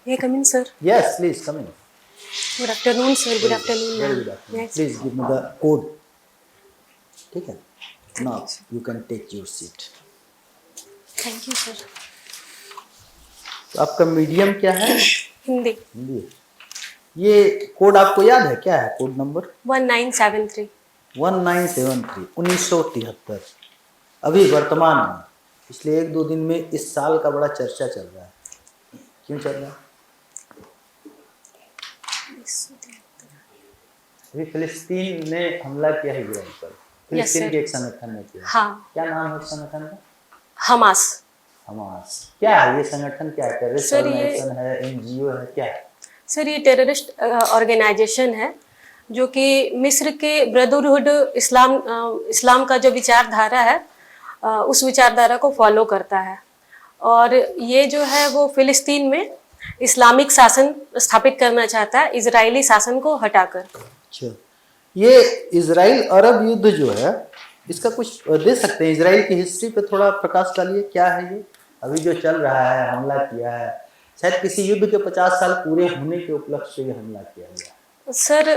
May I come in, sir? Yes, please come in. Good afternoon, sir. Good afternoon, Very ma'am. good afternoon. Yes. Please give me the code. ठीक है. Thank Now you, sir. you can take your seat. Thank you, sir. तो आपका medium क्या है? हिंदी हिंदी. ये code आपको याद है? क्या है कोड नंबर? 1973. 1973 1973. अभी वर्तमान में पिछले 1-2 दिन में इस साल का बड़ा चर्चा चल रहा है. क्यों चल रहा है? अभी फिलिस्तीन ने हमला किया है इजराइल पर. फिलिस्तीन के एक संगठन ने किया. हाँ. क्या नाम है उस संगठन का? हमास. हमास. क्या है ये संगठन? क्या है? टेररिस्ट सर, ऑर्गेनाइजेशन है, एनजीओ है, क्या है? सर ये टेररिस्ट ऑर्गेनाइजेशन है जो कि मिस्र के ब्रदरहुड इस्लाम का जो विचारधारा है उस विचारधारा को फॉलो करता है. और ये जो है वो फिलिस्तीन में इस्लामिक शासन स्थापित करना चाहता है, इजरायली शासन को हटाकर. अच्छा, ये इजराइल अरब युद्ध जो है इसका कुछ दे सकते हैं? इजराइल की हिस्ट्री पे थोड़ा प्रकाश डालिए. क्या है ये अभी जो चल रहा है? हमला किया है, शायद किसी युद्ध के 50 साल पूरे होने के उपलक्ष्य से ये हमला किया गया. सर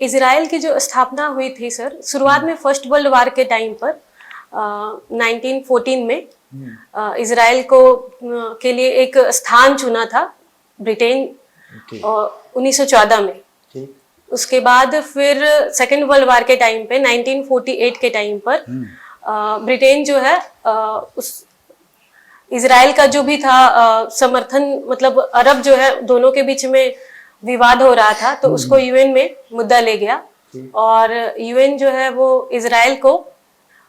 इजराइल की जो स्थापना हुई थी सर, शुरुआत में फर्स्ट वर्ल्ड वार के टाइम पर 1914 में इजराइल को के लिए एक स्थान चुना था ब्रिटेन 1914 में. ठीक. उसके बाद फिर सेकेंड वर्ल्ड वार के टाइम पे 1948 के टाइम पर ब्रिटेन जो है उस इजराइल का जो भी था समर्थन, मतलब अरब जो है दोनों के बीच में विवाद हो रहा था तो उसको यूएन में मुद्दा ले गया. और यूएन जो है वो इजराइल को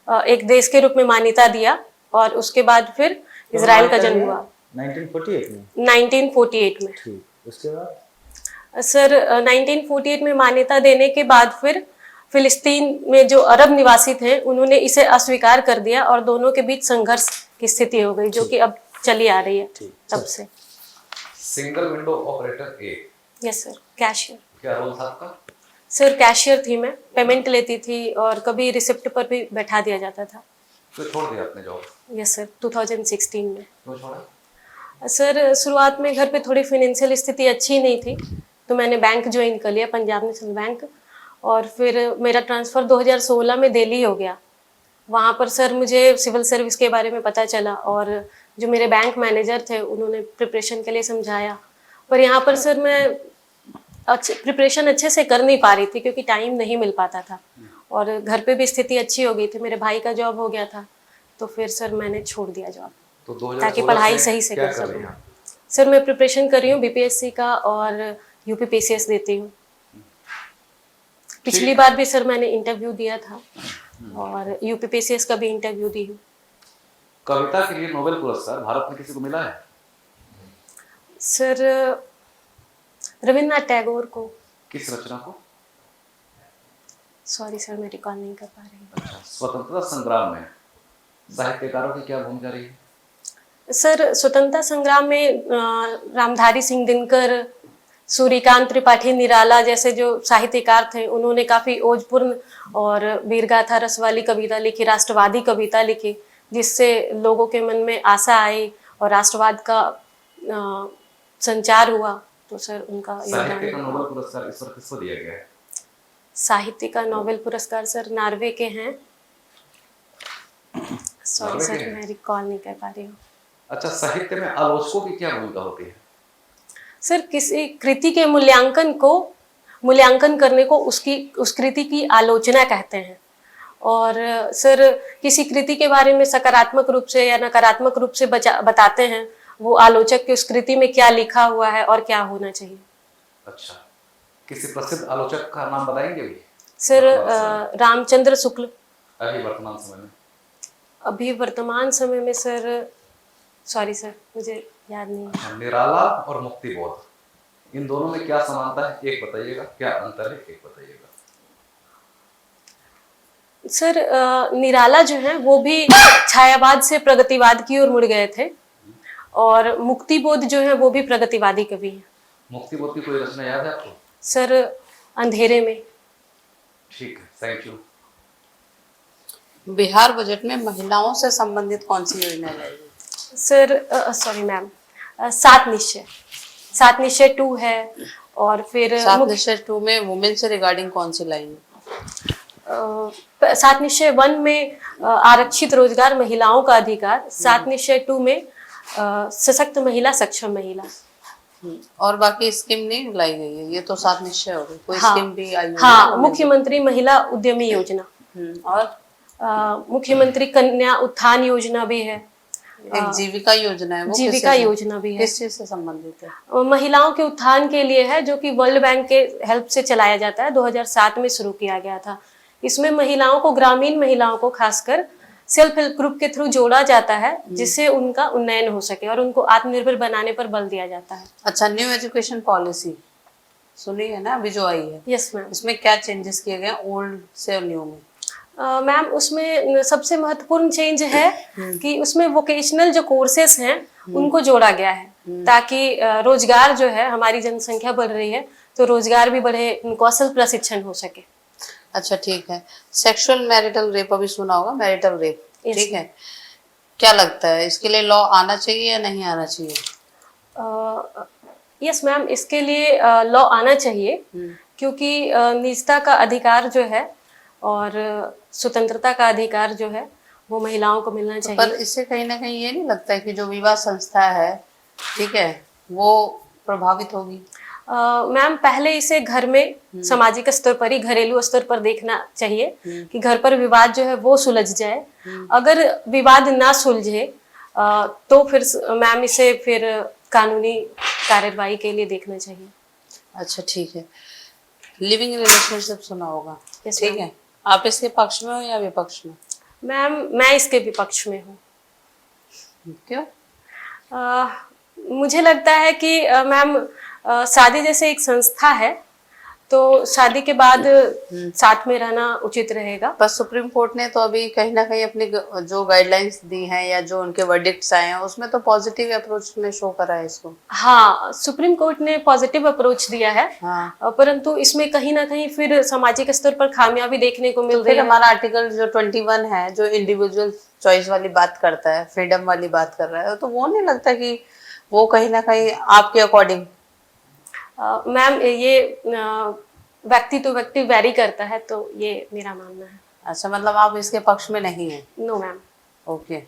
एक देश के रूप में मान्यता दिया और उसके बाद फिर इजराइल का जन्म हुआ 1948 में. 1948 में. ठीक. उसके बाद सर 1948 में मान्यता देने के बाद फिर फिलिस्तीन में जो अरब निवासी थे उन्होंने इसे अस्वीकार कर दिया और दोनों के बीच संघर्ष की स्थिति हो गई जो कि अब चली आ रही है तब से. Single window operator A. Yes sir. Cashier. क्या रोल था आपका? सर कैशियर थी मैं, पेमेंट लेती थी और कभी रिसिप्ट पर भी बैठा दिया जाता था. फिर छोड़ दिया आपने जॉब? Yes sir. 2016 में. क्यों छोड़ा? सर शुरुआत में घर पे थोड़ी फाइनेंशियल स्थिति अच्छी नहीं थी तो मैंने बैंक ज्वाइन कर लिया, पंजाब नेशनल बैंक. और फिर मेरा ट्रांसफ़र 2016 में दिल्ली हो गया. वहाँ पर सर मुझे सिविल सर्विस के बारे में पता चला और जो मेरे बैंक मैनेजर थे उन्होंने प्रिपरेशन के लिए समझाया. पर यहाँ पर सर मैं प्रिपरेशन अच्छे से कर नहीं पा रही थी क्योंकि टाइम नहीं मिल पाता था और घर पे भी स्थिति अच्छी हो गई थी, मेरे भाई का जॉब हो गया था तो फिर सर मैंने छोड़ दिया जॉब तो ताकि पढ़ाई सही से कर सकूँ. सर मैं प्रिपरेशन कर रही हूँ बीपीएससी का और यूपीपीसीएस देती हूँ. पिछली बार भी सर मैंने इंटरव्यू दिया था और यूपीपीसीएस का भी इंटरव्यू दी हूँ. कविता के लिए नोबेल पुरस्कार भारत में किसी को मिला है? सर रविन्द्रनाथ टैगोर को. किस रचना को? सॉरी सर मैं रिकॉल नहीं कर पा रही हूँ. अच्छा, स्वतंत्रता संग्राम में साहित्यकारों की क्या भूमिका रही है? सर स्वतंत्रता संग्राम में रामधारी सिंह दिनकर, सूर्यकांत त्रिपाठी निराला जैसे जो साहित्यकार थे उन्होंने काफ़ी ओजपूर्ण और वीरगाथा रस वाली कविता लिखी, राष्ट्रवादी कविता लिखी जिससे लोगों के मन में आशा आई और राष्ट्रवाद का संचार हुआ. तो सर उनका साहित्य का नोबेल पुरस्कार इस बार किसको दिया गया है? साहित्य का नोबेल पुरस्कार सर नॉर्वे के हैं. सॉरी सर मैं रिकॉल नहीं कर पा रही हूँ. अच्छा, साहित्य में आलोचकों की क्या भूमिका होती है? सर किसी कृति के मूल्यांकन करने को उस कृति की आलोचना कहते हैं. और सर किसी कृति के बारे में सकारात्मक रूप से या नकारात्मक रूप से बताते हैं वो आलोचक की उस कृति में क्या लिखा हुआ है और क्या होना चाहिए. अच्छा, किसी प्रसिद्ध आलोचक का नाम बताएंगे भी? सर रामचंद्र शुक्ल. अभी वर्तमान समय में? अभी वर्तमान समय में सर सॉरी सर मुझे याद नहीं है. निराला और मुक्तिबोध इन दोनों में क्या समानता है एक बताइएगा, क्या अंतर है एक बताइएगा. सर निराला जो है वो भी छायावाद से प्रगतिवाद की ओर मुड़ गए थे और मुक्तिबोध जो है वो भी प्रगतिवादी कवि है. मुक्तिबोध की कोई रचना याद है आपको? सर अंधेरे में. ठीक है, थैंक यू. बिहार बजट में महिलाओं से संबंधित कौन सी योजना लाई गई? सर सॉरी मैम, सात निश्चय 2 है, और फिर सात निश्चय 2 में वुमेन से रिगार्डिंग कौन सी लाइन है? सात निश्चय 1 में आरक्षित रोजगार, महिलाओं का अधिकार। सात निश्चय 2 में सशक्त महिला, सक्षम महिला। और बाकी स्कीम नहीं लाई गई है, ये तो सात निश्चय हो गई, कोई हाँ, स्कीम भी आई होगी हाँ, ना? मुख्यमंत्री महिला उद्यमी योजना, और मुख्यमंत्री कन्या उत्थान योजना भी है, एक जीविका योजना है, वो जीविका योजना भी है। किस चीज से संबंधित है? महिलाओं के उत्थान के लिए है, जो कि वर्ल्ड बैंक के हेल्प से चलाया जाता है। 2007 में शुरू किया गया था। इसमें महिलाओं को, ग्रामीण महिलाओं को खासकर सेल्फ हेल्प ग्रुप के थ्रू जोड़ा जाता है, जिससे उनका उन्नयन हो सके और उनको आत्मनिर्भर बनाने पर बल दिया जाता है। अच्छा, न्यू एजुकेशन पॉलिसी सुनी है ना अभी जो आई है? Yes ma'am. इसमें क्या चेंजेस किए गए ओल्ड से न्यू में? मैम, उसमें सबसे महत्वपूर्ण चेंज है कि उसमें वोकेशनल जो कोर्सेस हैं उनको जोड़ा गया है, ताकि रोजगार जो है, हमारी जनसंख्या बढ़ रही है तो रोजगार भी बढ़े, कौशल प्रशिक्षण हो सके। अच्छा, ठीक है। सेक्सुअल मैरिटल रेप अभी सुना होगा, मैरिटल रेप, Yes. ठीक है। क्या लगता है इसके लिए लॉ आना चाहिए या नहीं आना चाहिए? यस मैम, इसके लिए लॉ आना चाहिए, क्योंकि निजता का अधिकार जो है और स्वतंत्रता का अधिकार जो है वो महिलाओं को मिलना चाहिए। पर इससे कहीं ना कहीं ये नहीं लगता है कि जो विवाह संस्था है, ठीक है, वो प्रभावित होगी? मैम, पहले इसे घर में सामाजिक स्तर पर ही, घरेलू स्तर पर देखना चाहिए कि घर पर विवाद जो है वो सुलझ जाए। अगर विवाद ना सुलझे तो फिर मैम इसे फिर कानूनी कार्रवाई के लिए देखना चाहिए। अच्छा, ठीक है। लिविंग रिलेशनशिप सुना होगा, Yes, ठीक ma'am. है। आप इसके पक्ष में हो या विपक्ष में? मैम, मैं इसके विपक्ष में हूँ। क्यों? मुझे लगता है कि मैम, शादी जैसे एक संस्था है, तो शादी के बाद साथ में रहना उचित रहेगा। पर सुप्रीम कोर्ट ने तो अभी कहीं ना कहीं अपनी जो गाइडलाइंस दी हैं या जो उनके वर्डिक्ट्स आए हैं, उसमें तो पॉजिटिव अप्रोच में शो करा है इसको। हाँ, सुप्रीम कोर्ट ने पॉजिटिव अप्रोच दिया है। हाँ। परंतु इसमें कहीं ना कहीं फिर सामाजिक स्तर पर खामियां भी देखने को मिल रही फिर है। हमारा आर्टिकल जो 21 है, जो इंडिविजुअल चॉइस वाली बात करता है, फ्रीडम वाली बात कर रहा है, तो वो नहीं लगता कि वो कहीं ना कहीं आपके अकॉर्डिंग? मैम, ये व्यक्ति टू व्यक्ति वैरी करता है, तो ये मेरा मानना है। अच्छा, मतलब आप इसके पक्ष में नहीं है? No ma'am. Okay,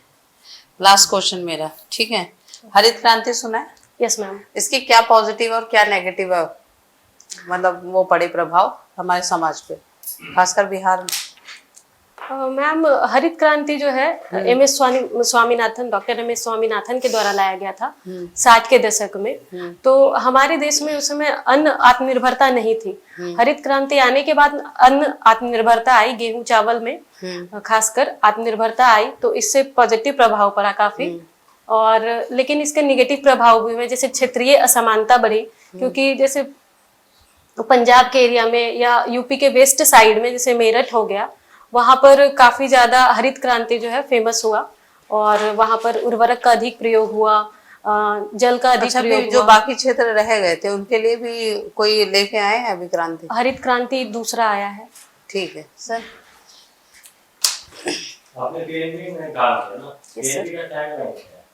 last question मेरा, ठीक है। हरित क्रांति सुना है? Yes ma'am. इसकी क्या पॉजिटिव और क्या नेगेटिव है, मतलब वो पड़े प्रभाव हमारे समाज पे, खासकर बिहार में? मैम, हरित क्रांति जो है Swaminathan, doctor M S Swaminathan के द्वारा लाया गया था 60 के दशक में। तो हमारे देश में उस समय अन्न आत्मनिर्भरता नहीं थी। हरित क्रांति आने के बाद अन्न आत्मनिर्भरता आई, गेहूं चावल में खासकर आत्मनिर्भरता आई, तो इससे पॉजिटिव प्रभाव पड़ा काफी। और लेकिन इसके निगेटिव प्रभाव भी हुए, जैसे क्षेत्रीय असमानता बढ़ी, क्योंकि जैसे पंजाब के एरिया में या यूपी के वेस्ट साइड में, जैसे मेरठ हो गया, वहां पर काफी ज्यादा हरित क्रांति जो है फेमस हुआ, और वहां पर उर्वरक का अधिक प्रयोग हुआ, जल का अधिक अच्छा, प्रयोग जो हुआ। बाकी क्षेत्र रह गए थे उनके लिए भी कोई लेके आए हैं अभी क्रांति? हरित क्रांति दूसरा आया है। ठीक है सर। आपने पीएनबी में काम किया ना? Yes, sir. पीएनबी का टैगलाइन क्या है?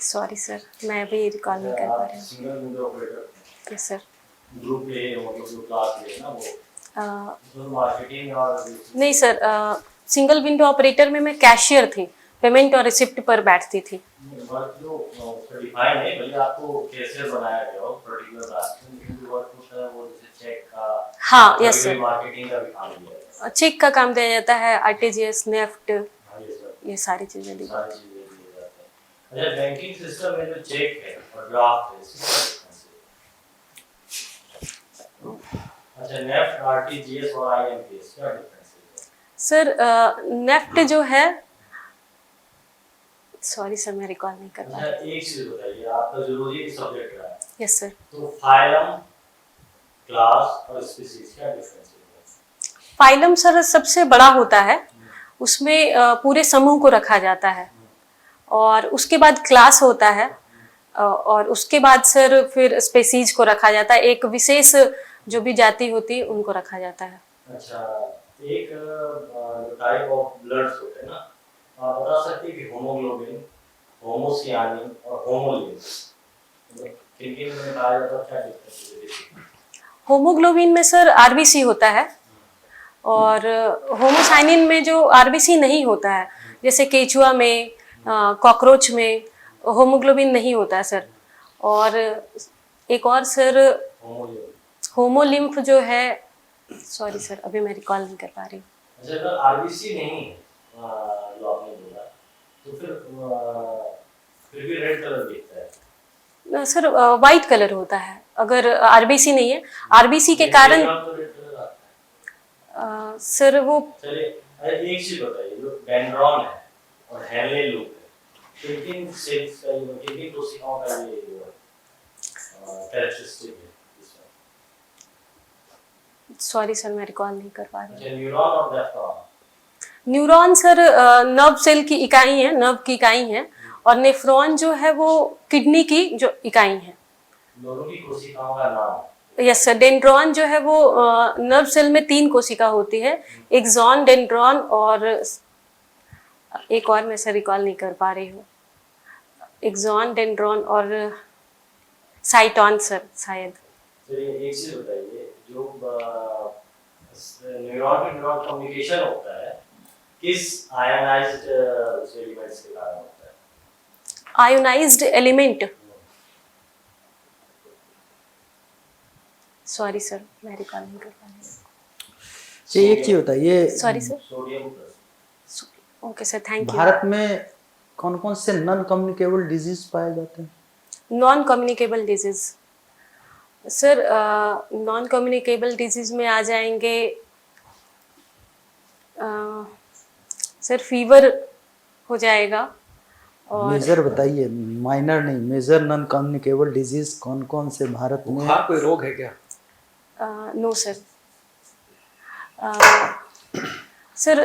सॉरी सर, मैं अभी रिकॉल नहीं कर पा रही हूँ। Single window operator, yes sir. Group A, मतलब जो क्लास ए ना, वो मार्केटिंग और नहीं सर, सिंगल विंडो ऑपरेटर में मैं कैशियर थी, पेमेंट और रिसिप्ट पर बैठती थी। वर्क जो उसका डिफाइन है, भले आपको कैशियर बनाया गया हो पर्टिकुलर ब्रांच में, लेकिन जो वर्क होता है वो जैसे चेक का, हाँ, यस सर, मार्केटिंग का भी काम दिया है। चेक का काम दिया जाता है, आरटीजीएस, नेफ्ट, हाँ, ये सब ये सारी चीजें दी। सारी चीजें दिए जाते हैं। अच्छा, बैंकिंग सिस्टम में जो चेक है और ड्राफ्ट है, इसमें क्या डिफरेंस है? अच्छा, नेफ्ट, आरटीजीएस और आईएमपीएस क्या डिफरेंस है? सर, नेफ्ट जो है, सॉरी सर, मैं रिकॉल नहीं कर पा अच्छा, एक चीज बताइए, आपका जरूरी सब्जेक्ट रहा है, रही। Yes sir. तो फाइलम, क्लास और स्पीसीज क्या डिफरेंस है? फाइलम सर सबसे बड़ा होता है, उसमें पूरे समूह को रखा जाता है, और उसके बाद क्लास होता है, और उसके बाद सर फिर स्पेसीज को रखा जाता है, एक विशेष जो भी जाति होती है उनको रखा जाता है। अच्छा, एक टाइप ऑफ ब्लड्स होते हैं ना, आप बता सकते हैं कि होमोग्लोबिन, होमोसियानिन और होमोलिन किन-किन में पाया जाता है, क्या डिफरेंस है? होमोग्लोबिन में सर आरबीसी होता है और होमोसाइनिन में जो आरबीसी नहीं होता है, जैसे केचुआ में, कॉकरोच में होमोग्लोबिन नहीं होता है सर। और एक और सर होमोलिन। होमोलिम्फ जो है, सॉरी सर अभी मैं रिकॉल नहीं कर पा रही हूँ। अच्छा, अगर आरबीसी नहीं है जो आपने बोला, तो फिर भी रेड कलर दिखता है। सर वाइट कलर होता है अगर आरबीसी नहीं है। आरबीसी के कारण तो रेड कलर आता है। सर वो चलिए, अरे एक चीज बताइए, जो डेंड्रॉन है और हेनले लूप है, किन सेल्स का ये, किन कोशिकाओं का ये कैरेक्टरिस्टिक है इसमें? सॉरी सर मैं रिकॉल नहीं कर पा रही। अच्छा, न्यूरॉन और nephron. Neuron sir nerve cell की इकाई है, नर्व की इकाई है, और नेफ्रॉन जो है वो किडनी की जो इकाई है। दोनों की कोशिकाओं का नाम? यस सर, डेंड्रॉन जो है वो नर्व सेल में 3 कोशिका होती है, एक्सॉन, डेंड्रॉन और एक और मैं सर रिकॉल नहीं कर पा रही हूँ। एक्सॉन, डेंड्रॉन और साइटॉन सर शायद। चलिए एक चीज बताइए, जो न्यूरॉन टू न्यूरॉन कम्युनिकेशन होता है, किस आयनाइज्ड एलिमेंट्स के कारण होता है? आयोनाइज्ड एलिमेंट, सॉरी सर मैं रिकॉल नहीं कर पा रही। जी एक चीज बताइए, sorry sir. Sodium plus. Okay sir, thank you. Bharat में कौन कौन से नॉन कम्युनिकेबल डिजीज पाए जाते हैं? Non communicable disease sir, non communicable disease में आ जाएंगे सर, फीवर हो जाएगा और मेजर बताइए, माइनर नहीं, मेजर नॉन कम्युनिकेबल डिजीज कौन कौन से भारत में? बुखार कोई रोग है क्या? No sir. सर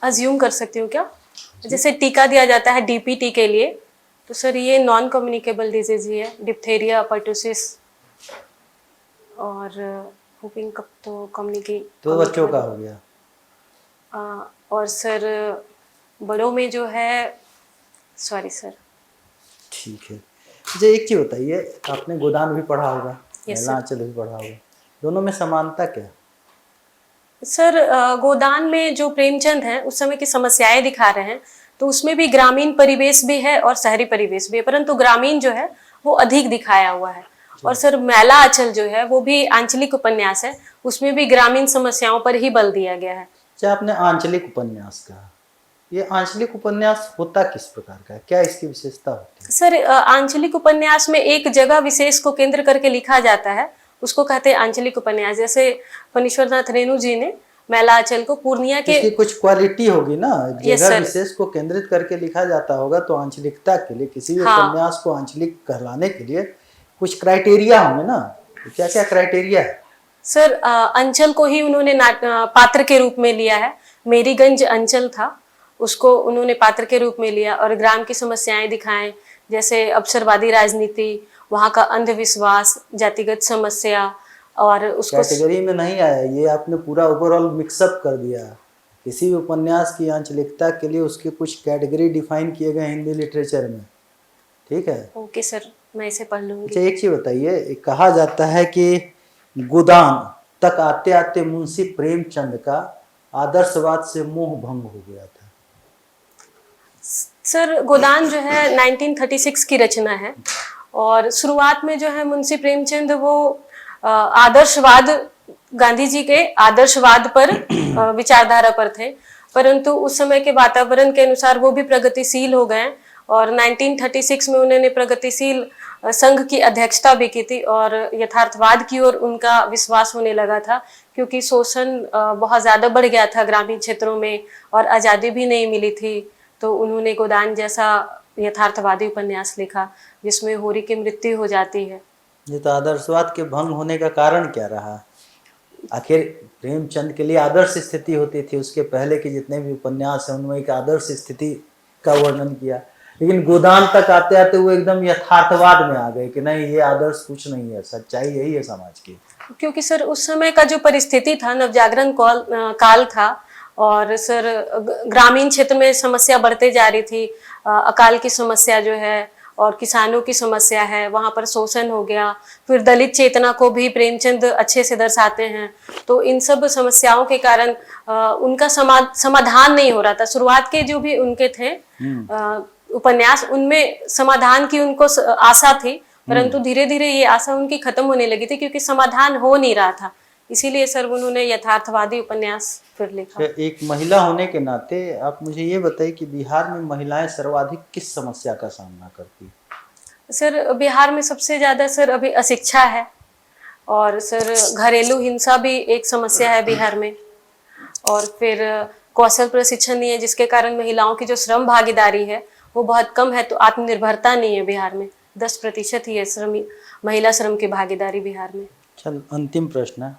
अज्यूम कर सकती हूँ क्या? जैसे टीका दिया जाता है डीपीटी के लिए, तो सर ये नॉन कम्युनिकेबल डिजीज ही है, डिप्थेरिया, पर्टुसिस और हुपिंग कप तो कम्युनिकेट। तो बच्चों का हो गया। और सर बड़ों में जो है, सॉरी सर। ठीक है, मुझे एक चीज बताइए, आपने गोदान भी पढ़ा होगा, Yes, महिला आंचल भी पढ़ा होगा, दोनों में समानता क्या? सर गोदान में जो प्रेमचंद हैं उस समय की समस्याएं दिखा रहे हैं, तो उसमें भी ग्रामीण परिवेश भी है और शहरी परिवेश भी है, परंतु ग्रामीण जो है वो अधिक दिखाया हुआ है। और सर मैला आंचल जो है वो भी आंचलिक उपन्यास है, उसमें भी ग्रामीण समस्याओं पर ही बल दिया गया है। अच्छा, आपने आंचलिक उपन्यास कहा, ये आंचलिक उपन्यास होता किस प्रकार का है, क्या इसकी विशेषता होती है? सर आंचलिक उपन्यास में एक जगह विशेष को केंद्र करके लिखा जाता है, उसको कहते हैं आंचलिक उपन्यास। जैसे फणीश्वरनाथ रेणु जी ने मैला आंचल को पूर्णिया के, इसकी कुछ क्वालिटी होगी ना, Yes, जगह sir. विशेष को केंद्रित करके लिखा जाता होगा, तो आंचलिकता के लिए, किसी भी हाँ. उपन्यास को आंचलिक कहलाने के लिए कुछ क्राइटेरिया होंगे ना, क्या क्या क्राइटेरिया है? सर अंचल को ही उन्होंने पात्र के रूप में लिया है। मेरीगंज अंचल था, उसको उन्होंने पात्र के रूप में लिया और ग्राम की समस्याएं दिखाएं, जैसे अवसरवादी राजनीति, वहाँ का अंधविश्वास, जातिगत समस्या, और उसको कैटेगरी में नहीं आया, ये आपने पूरा ओवरऑल मिक्सअप कर दिया। किसी भी उपन्यास की आंचलिकता के लिए उसके कुछ कैटेगरी डिफाइन किए गए हिंदी लिटरेचर में, ठीक है? ओके सर, मैं इसे पढ़ लूंगी। अच्छा एक चीज बताइए, कहा जाता है कि गोदान तक आते आते मुंशी प्रेमचंद का आदर्शवाद से मोह भंग हो गया था। सर गोदान जो है 1936 की रचना है, और शुरुआत में जो है मुंशी प्रेमचंद वो आदर्शवाद, गांधी जी के आदर्शवाद पर विचारधारा पर थे, परंतु उस समय के वातावरण के अनुसार वो भी प्रगतिशील हो गए और 1936 में उन्होंने प्रगतिशील संघ की अध्यक्षता भी की थी और यथार्थवाद की ओर उनका विश्वास होने लगा था, क्योंकि शोषण बहुत ज़्यादा बढ़ गया था ग्रामीण क्षेत्रों में और आज़ादी भी नहीं मिली थी। तो उन्होंने गोदान जैसा यथार्थवादी उपन्यास लिखा जिसमें होरी की मृत्यु हो जाती है। ये तो आदर्शवाद के भंग होने का कारण क्या रहा? आखिर प्रेमचंद के लिए आदर्श स्थिति होती थी, उसके पहले के जितने भी उपन्यास हैं उनमें एक आदर्श स्थिति का वर्णन किया, लेकिन गोदान तक आते आते वो एकदम यथार्थवाद में आ गए कि नहीं, ये आदर्श कुछ नहीं है, सच्चाई यही है समाज की। क्योंकि सर उस समय का जो परिस्थिति था, नवजागरण काल था और सर ग्रामीण क्षेत्र में समस्या बढ़ते जा रही थी। अकाल की समस्या जो है और किसानों की समस्या है, वहाँ पर शोषण हो गया। फिर दलित चेतना को भी प्रेमचंद अच्छे से दर्शाते हैं। तो इन सब समस्याओं के कारण उनका समाधान नहीं हो रहा था। शुरुआत के जो भी उनके थे उपन्यास, उनमें समाधान की उनको आशा थी, परंतु धीरे धीरे ये आशा उनकी खत्म होने लगी थी क्योंकि समाधान हो नहीं रहा था। इसीलिए सर उन्होंने यथार्थवादी उपन्यास फिर लिखा। एक महिला होने के नाते आप मुझे ये बताइए कि बिहार में महिलाएं सर्वाधिक किस समस्या का सामना करती? सर बिहार में सबसे ज्यादा सर अभी अशिक्षा है, और सर घरेलू हिंसा भी एक समस्या है बिहार में, और फिर कौशल प्रशिक्षण नहीं है, जिसके कारण महिलाओं की जो श्रम भागीदारी है वो बहुत कम है। तो आत्मनिर्भरता नहीं है बिहार में, 10% ही है महिला श्रम की भागीदारी बिहार में। चल, अंतिम प्रश्न है।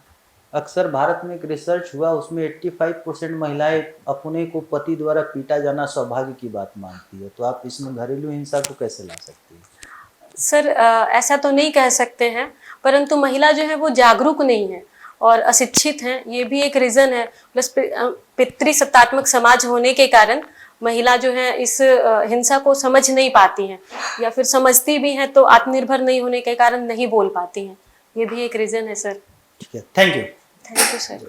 अक्सर भारत में एक रिसर्च हुआ, उसमें 85% महिलाएं अपने को पति द्वारा पीटा जाना सौभाग्य की बात मानती है। तो आप इसमें घरेलू हिंसा को कैसे ला सकती है? सर ऐसा तो नहीं कह सकते हैं, परंतु महिला जो है वो जागरूक नहीं है और अशिक्षित हैं, ये भी एक रीजन है। प्लस पितृसत्तात्मक समाज होने के कारण महिला जो है इस हिंसा को समझ नहीं पाती हैं, या फिर समझती भी हैं तो आत्मनिर्भर नहीं होने के कारण नहीं बोल पाती हैं। ये भी एक रीजन है सर। ठीक है, thank you. Thank you sir.